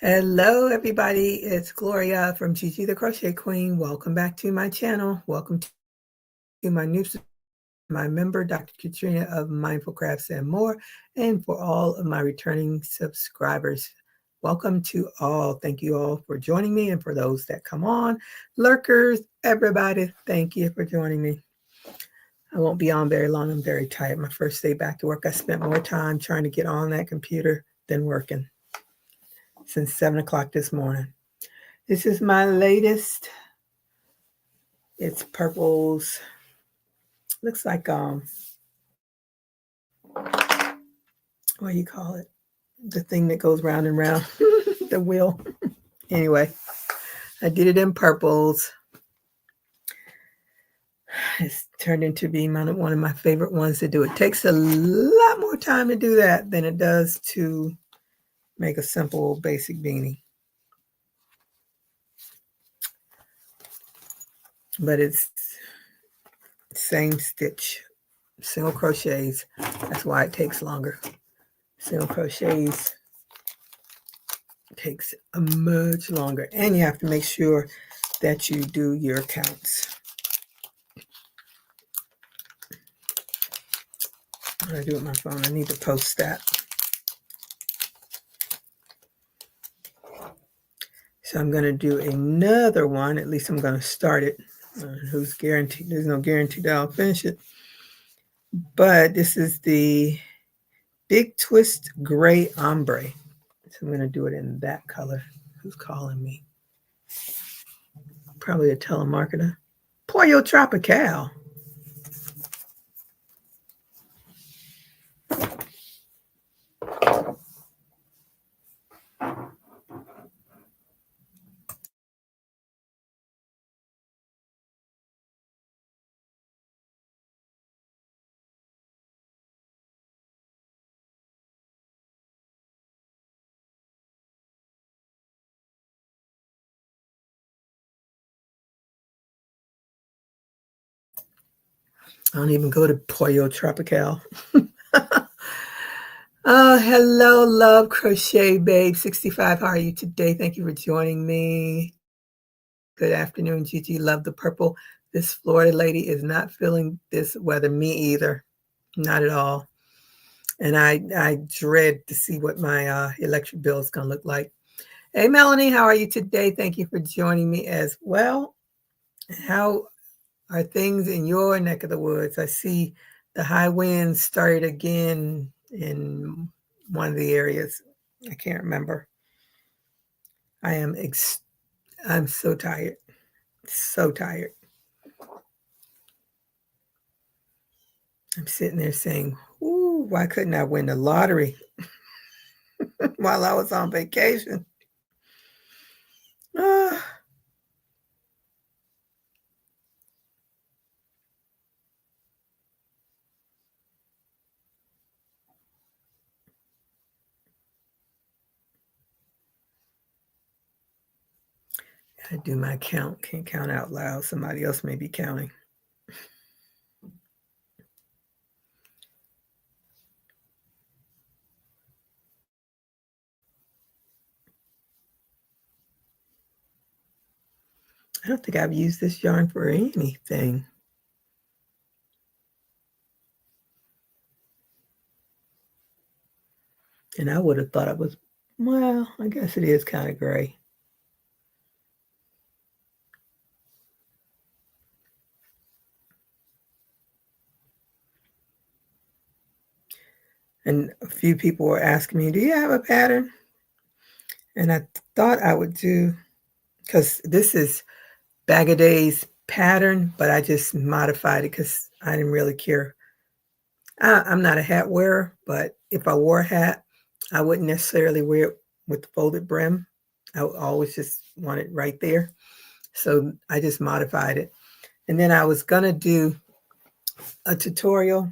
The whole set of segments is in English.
Hello, everybody. It's Gloria from GGTheCrochetQueen. Welcome back to my channel. Welcome to my member, Dr. Katrina of Mindful Crafts and More, and for all of my returning subscribers. Welcome to all. Thank you all for joining me, and for those that come on, lurkers, everybody, thank you for joining me. I won't be on very long. I'm very tired. My first day back to work, I spent more time trying to get on that computer than working since 7 o'clock this morning. This is my latest. It's purples. Looks like what do you call it? The thing that goes round and round, the wheel. Anyway, I did it in purples. It's turned into being one of my favorite ones to do. It takes a lot more time to do that than it does to make a simple basic beanie. But it's same stitch, single crochets. That's why it takes longer. Single crochets takes much longer, and you have to make sure that you do your counts. What do I do with my phone? I need to post that. So I'm going to do another one. At least I'm going to start it. Who's guaranteed? There's no guarantee that I'll finish it. But this is the Big Twist Gray Ombre. So I'm going to do it in that color. Who's calling me? Probably a telemarketer. Pollo Tropical. I don't even go to Pollo Tropical. Hello, love, crochet babe 65. How are you today? Thank you for joining me. Good afternoon, Gigi. Love the purple. This Florida lady is not feeling this weather. Me either. Not at all. And I dread to see what my electric bill is going to look like. Hey, Melanie, how are you today? Thank you for joining me as well. How are things in your neck of the woods? I see the high winds started again in one of the areas. I can't remember. I'm so tired. So tired. I'm sitting there saying, ooh, why couldn't I win the lottery while I was on vacation? I do my count. Can't count out loud. Somebody else may be counting. I don't think I've used this yarn for anything. And I would have thought it was, well, I guess it is kind of gray. And a few people were asking me, do you have a pattern? And I thought I would do, because this is Bag of Days pattern, but I just modified it because I didn't really care. I'm not a hat wearer, but if I wore a hat, I wouldn't necessarily wear it with the folded brim. I would always just want it right there. So I just modified it. And then I was going to do a tutorial.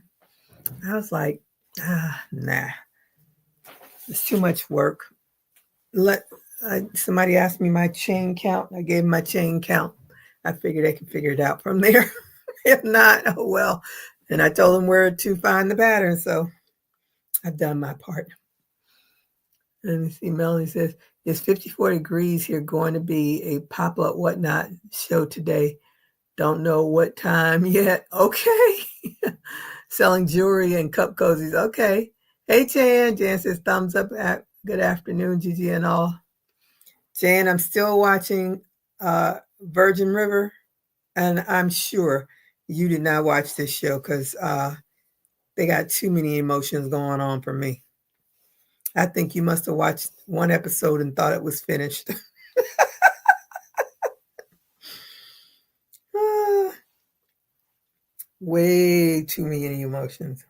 I was like, nah, it's too much work. Somebody asked me my chain count. I gave them my chain count. I figured they could figure it out from there. If not, oh well. And I told them where to find the pattern. So I've done my part. Let me see. Melanie says, it's 54 degrees here, going to be a pop-up whatnot show today. Don't know what time yet. Okay. Selling jewelry and cup cozies. Okay. Hey, Jan. Jan says, thumbs up. Good afternoon, Gigi and all. Jan, I'm still watching Virgin River, and I'm sure you did not watch this show because they got too many emotions going on for me. I think you must have watched one episode and thought it was finished. Way too many emotions.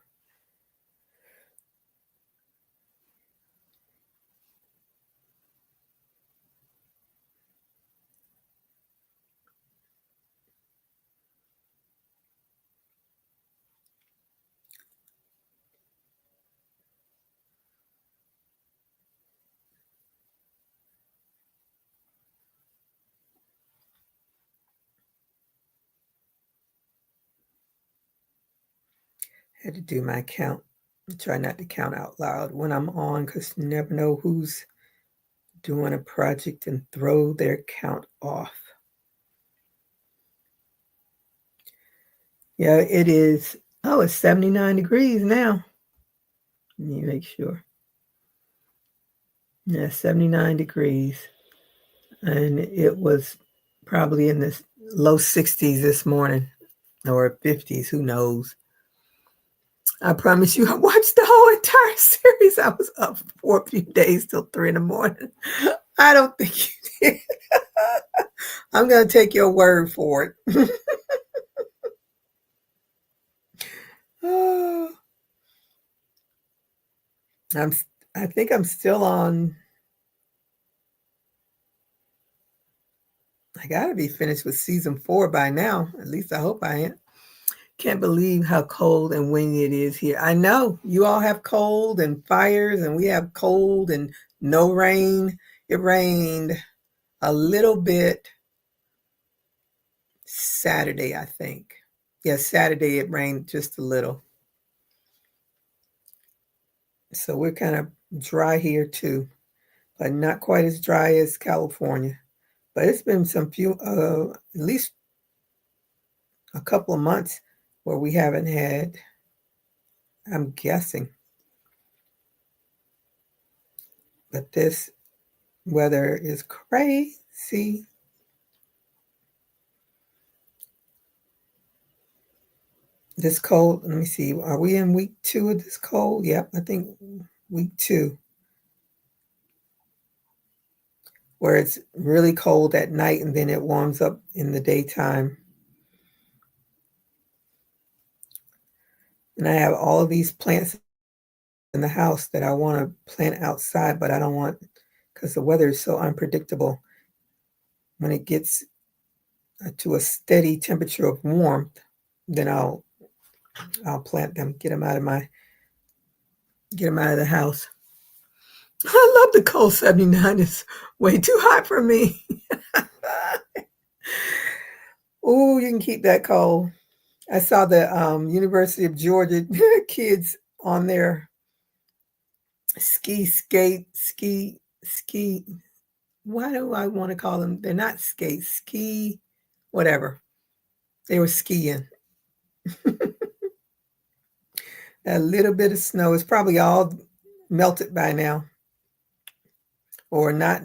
Had to do my count. I try not to count out loud when I'm on because you never know who's doing a project and throw their count off. Yeah, it is. Oh, it's 79 degrees now. Let me make sure. Yeah, 79 degrees. And it was probably in the low 60s this morning or 50s, who knows. I promise you, I watched the whole entire series. I was up for a few days till 3 in the morning. I don't think you did. I'm going to take your word for it. Oh, I think I'm still on. I got to be finished with season 4 by now. At least I hope I am. Can't believe how cold and windy it is here. I know you all have cold and fires, and we have cold and no rain. It rained a little bit Saturday, I think. Yeah, Saturday it rained just a little. So we're kind of dry here too, but not quite as dry as California. But it's been at least a couple of months where we haven't had, I'm guessing. But this weather is crazy. This cold, let me see. Are we in week 2 of this cold? Yep, I think week 2. Where it's really cold at night and then it warms up in the daytime. And I have all of these plants in the house that I want to plant outside, but I don't want, because the weather is so unpredictable. When it gets to a steady temperature of warmth, then I'll plant them, get them out of the house. I love the cold. 79 is way too hot for me. Oh, you can keep that cold. I saw the University of Georgia kids on their ski. Why do I want to call them? They're not skates, ski, whatever. They were skiing. A little bit of snow. It's probably all melted by now. Or not,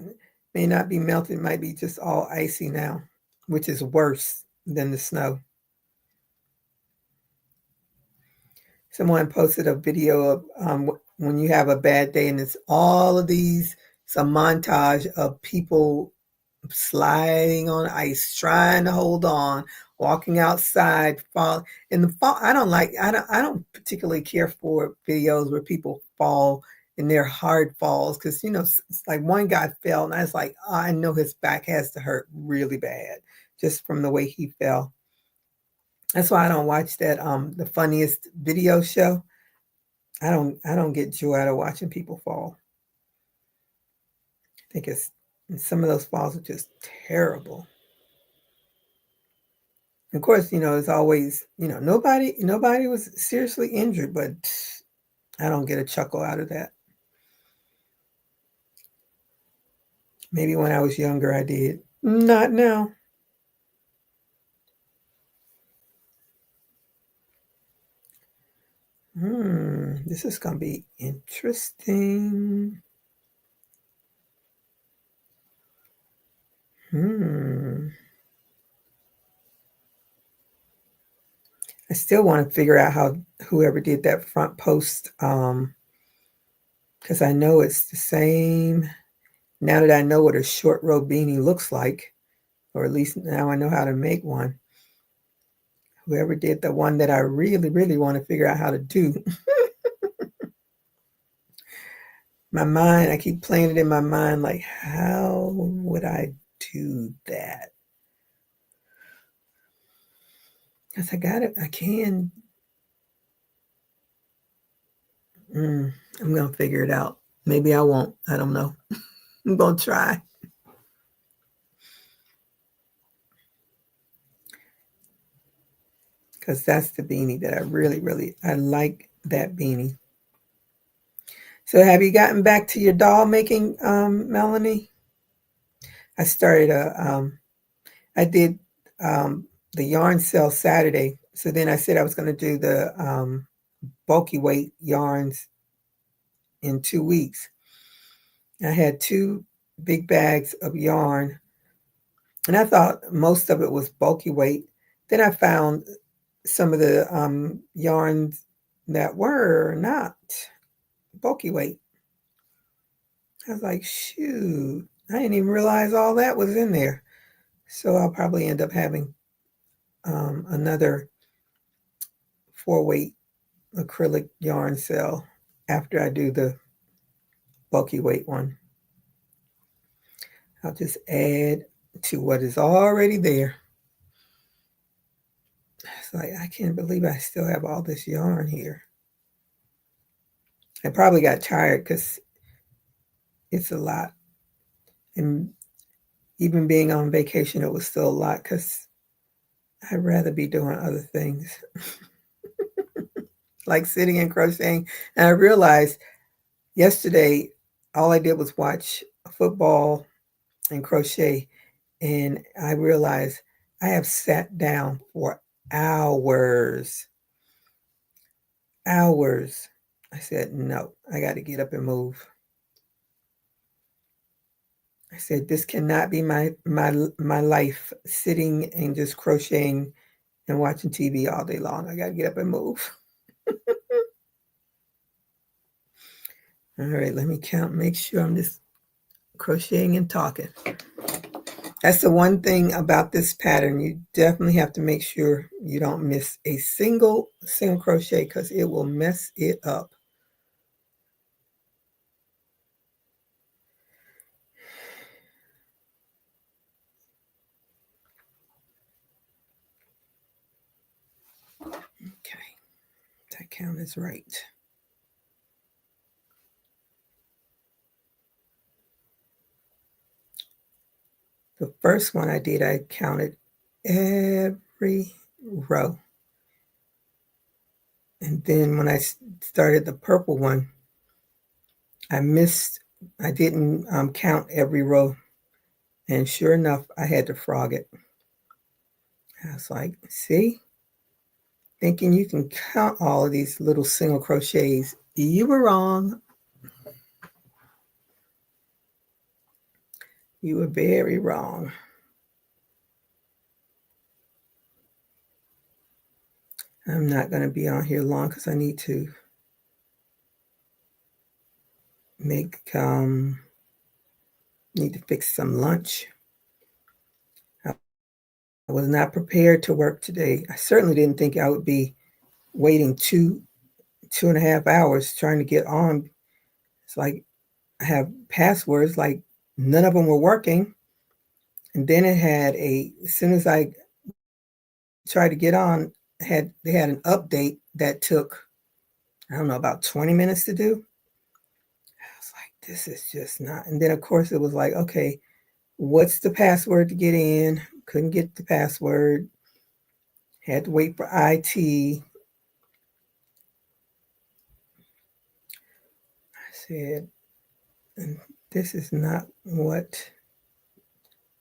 may not be melted, might be just all icy now, which is worse than the snow. Someone posted a video of when you have a bad day and it's all of these, it's a montage of people sliding on ice, trying to hold on, walking outside, fall in the fall. I don't particularly care for videos where people fall and they're hard falls because it's like one guy fell and I was like, oh, I know his back has to hurt really bad just from the way he fell. That's why I don't watch that the funniest video show. I don't get joy out of watching people fall. I think some of those falls are just terrible. Of course, it's always, nobody was seriously injured, but I don't get a chuckle out of that. Maybe when I was younger I did. Not now. This is going to be interesting. I still want to figure out how whoever did that front post, because I know it's the same. Now that I know what a short row beanie looks like, or at least now I know how to make one. Whoever did the one that I really, really want to figure out how to do. My mind, I keep playing it in my mind, like, how would I do that? Because I got it, I can. I'm going to figure it out. Maybe I won't. I don't know. I'm going to try. Because that's the beanie that I really, really, I like that beanie. So have you gotten back to your doll making, Melanie? I started I did the yarn sale Saturday. So then I said I was going to do the bulky weight yarns in 2 weeks. I had 2 big bags of yarn, and I thought most of it was bulky weight. Then I found some of the yarns that were not bulky weight. I was like, shoot, I didn't even realize all that was in there. So I'll probably end up having another 4-weight acrylic yarn sale after I do the bulky weight one. I'll just add to what is already there. It's like, I can't believe I still have all this yarn here. I probably got tired because it's a lot. And even being on vacation, it was still a lot because I'd rather be doing other things. Like sitting and crocheting. And I realized yesterday, all I did was watch football and crochet. And I realized I have sat down for hours. Hours. I said, no, I got to get up and move. I said, this cannot be my life, sitting and just crocheting and watching TV all day long. I got to get up and move. All right, let me count, make sure I'm just crocheting and talking. That's the one thing about this pattern. You definitely have to make sure you don't miss a single crochet because it will mess it up. Okay, that count is right. The first one I did, I counted every row. And then when I started the purple one, I didn't count every row. And sure enough, I had to frog it. I was like, see? Thinking you can count all of these little single crochets. You were wrong. You were very wrong. I'm not going to be on here long because I need to need to fix some lunch. I was not prepared to work today. I certainly didn't think I would be waiting 2.5 hours trying to get on. It's like I have passwords, like none of them were working. And then it had as soon as I tried to get on, they had an update that took, I don't know, about 20 minutes to do. I was like, this is just not. And then of course it was like, okay, what's the password to get in? Couldn't get the password. Had to wait for IT. I said, this is not what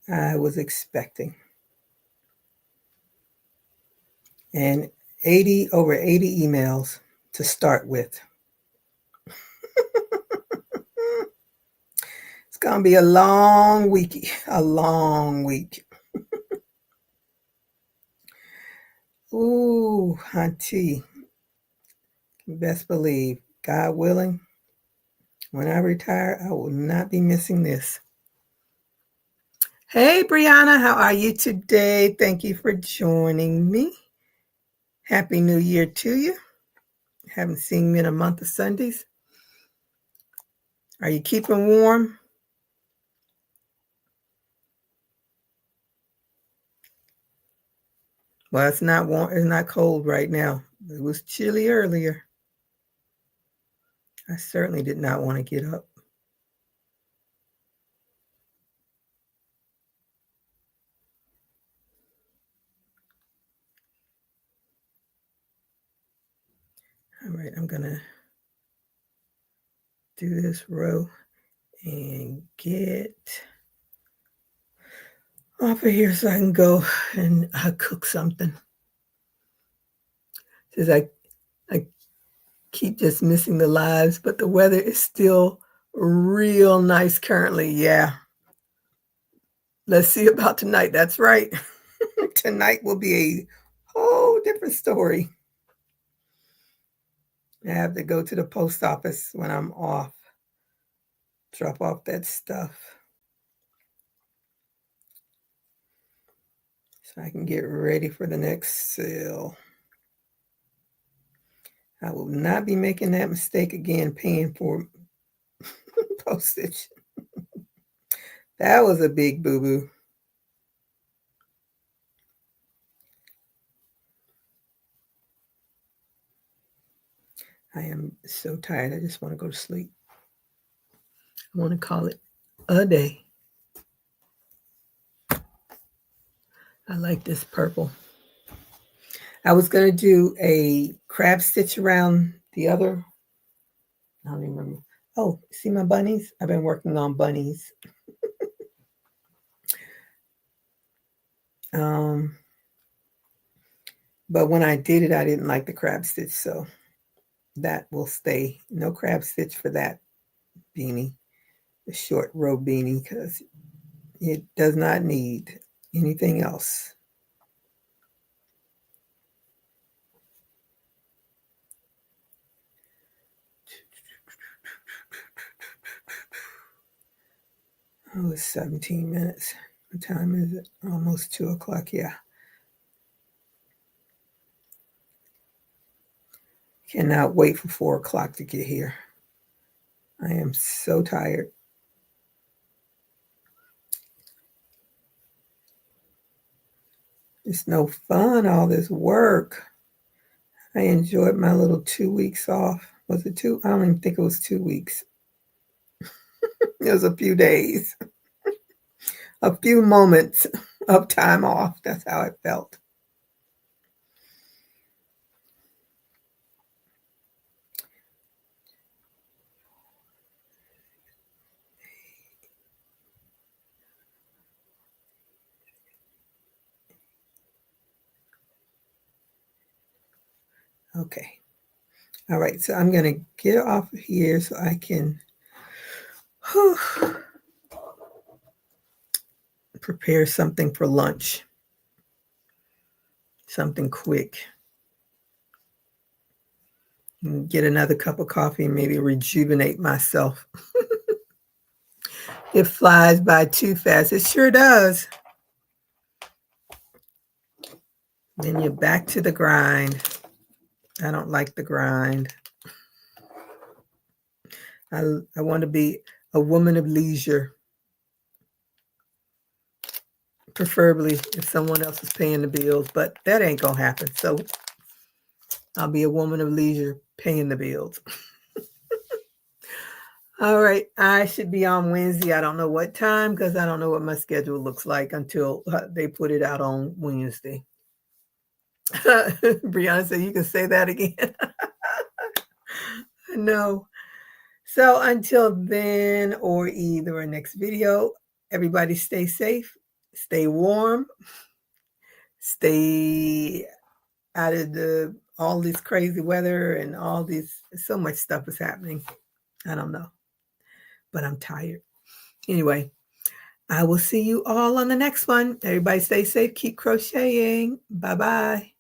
I was expecting. And over 80 emails to start with. It's going to be a long week, a long week. Ooh, auntie, best believe, God willing, when I retire, I will not be missing this. Hey, Brianna, how are you today? Thank you for joining me. Happy New Year to you. Haven't seen you in a month of Sundays. Are you keeping warm? Well, it's not warm. It's not cold right now. It was chilly earlier. I certainly did not want to get up. All right, I'm going to do this row and get off of here so I can go and cook something. Because I keep just missing the lives, but the weather is still real nice currently. Yeah. Let's see about tonight. That's right. Tonight will be a whole different story. I have to go to the post office when I'm off. Drop off that stuff. So I can get ready for the next sale. I will not be making that mistake again, paying for postage. That was a big boo-boo. I am so tired. I just want to go to sleep. I want to call it a day. I like this purple. I was going to do a crab stitch around the other. I don't remember. Oh, see my bunnies? I've been working on bunnies. But when I did it, I didn't like the crab stitch, so that will stay. No crab stitch for that beanie, the short row beanie, because it does not need anything else. Oh, it's 17 minutes. What time is it? Almost 2 o'clock, yeah. Cannot wait for 4 o'clock to get here. I am so tired. It's no fun, all this work. I enjoyed my little 2 weeks off. Was it 2? I don't even think it was 2 weeks. It was a few days. A few moments of time off. That's how it felt. Okay. All right. So I'm going to get off of here so I can prepare something for lunch. Something quick. And get another cup of coffee and maybe rejuvenate myself. It flies by too fast. It sure does. Then you're back to the grind. I don't like the grind. I want to be a woman of leisure. Preferably if someone else is paying the bills, but that ain't going to happen. So I'll be a woman of leisure paying the bills. All right. I should be on Wednesday. I don't know what time because I don't know what my schedule looks like until they put it out on Wednesday. Brianna said, you can say that again. No. So until then, or either a next video, everybody stay safe Stay warm. Stay out of all this crazy weather and so much stuff is happening. I don't know, but I'm tired. Anyway, I will see you all on the next one. Everybody stay safe. Keep crocheting. Bye-bye.